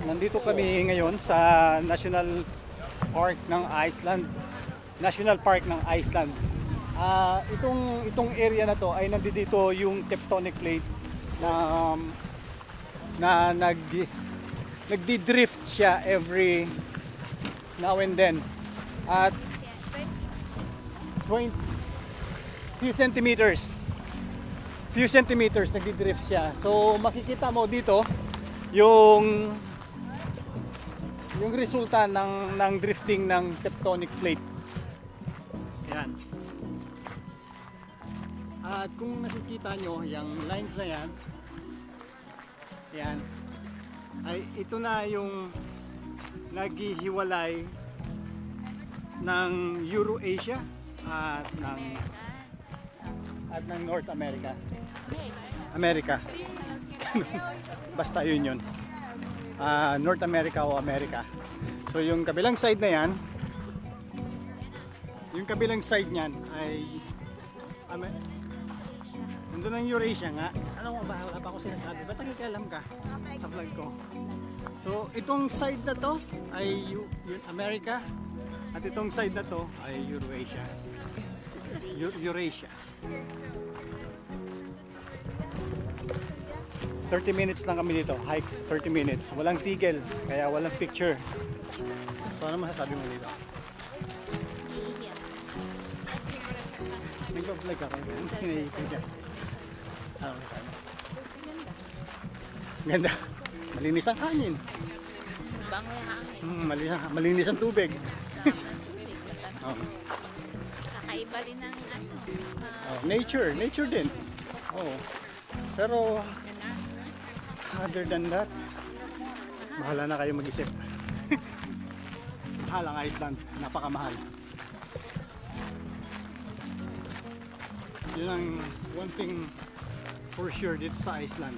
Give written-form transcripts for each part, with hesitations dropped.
Nandito kami ngayon sa National Park ng Iceland. National Park ng Iceland. Itong area na to ay nandito yung tectonic plate na nagdi-drift siya every now and then. At few centimeters nagdi-drift siya. So makikita mo dito yung resulta ng drifting ng tectonic plate. Yan. At kung nakikita nyo, yung lines na yan, ay ito na yung naghihiwalay ng Eurasia at ng North America. Basta yun. North America o America. So yung kabilang side na yan, niyan ay nandun ang Eurasia nga. Ano mo ba? Wala pa ako sinasabi. Ba't nagkakalam ka sa vlog ko? So itong side na to ay America at itong side na to ay Eurasia. 30 minutes lang kami dito. Hike 30 minutes. Walang tigil, kaya walang picture. So ano masasabi mo dito? Nag-vlog ako. Hinahitin ka. Ano masasabi? Ganda. Malinis ang hangin. Bango yung hangin. Malinis ang tubig. Oh. Kakaiba din ng Nature din. Oh. Pero other than that, bahala na kayo mag-isip. Mahal ang Iceland, napakamahal. Yun ang one thing for sure dito sa Iceland.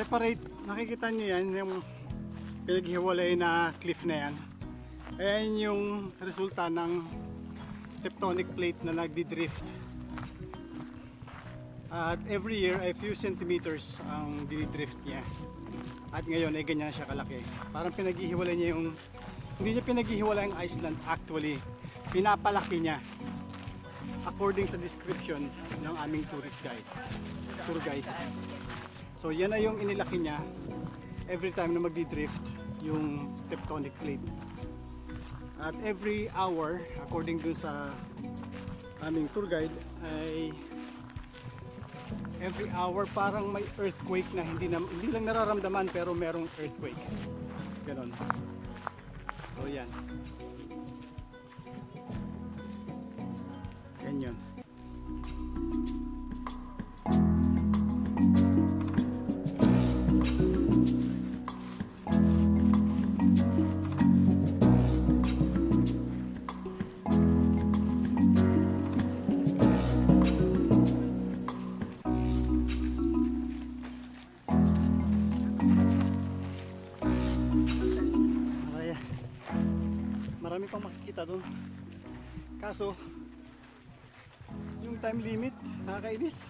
separate, nakikita nyo yan, yung pinaghiwalay na cliff na yan. Ayan yung resulta ng tectonic plate na nagdi-drift. At every year ay few centimeters ang dinidrift niya. At ngayon ay ganyan siya kalaki. Parang pinaghihiwalay niya yung, hindi niya pinaghihiwalay ang Iceland, actually pinapalaki niya according sa description ng aming tour guide. So yan ay yung inilaki niya every time na magdi-drift yung tectonic plate. At every hour, according dun sa aming tour guide, ay every hour parang may earthquake na hindi lang nararamdaman pero merong earthquake. Ganon. So yan. Yan yun. Marami pang makikita doon. Kaso yung time limit, nakakainis.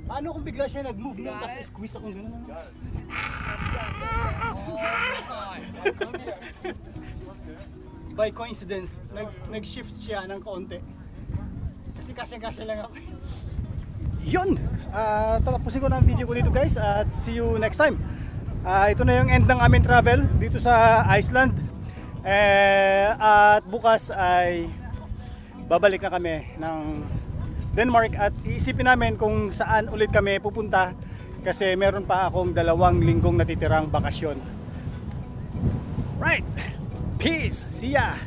Paano kung bigla siya nag-move nun, tapos squeeze akong gano'n? By coincidence, nag-shift siya ng kaunti. Kasi kasya-kasya lang ako. Yun! Tatapusin ko na ang video ko dito guys at see you next time. Ito na yung end ng aming travel dito sa Iceland. At bukas ay babalik na kami ng Denmark at iisipin namin kung saan ulit kami pupunta kasi meron pa akong 2 linggong natitirang bakasyon. Right! Peace! See ya!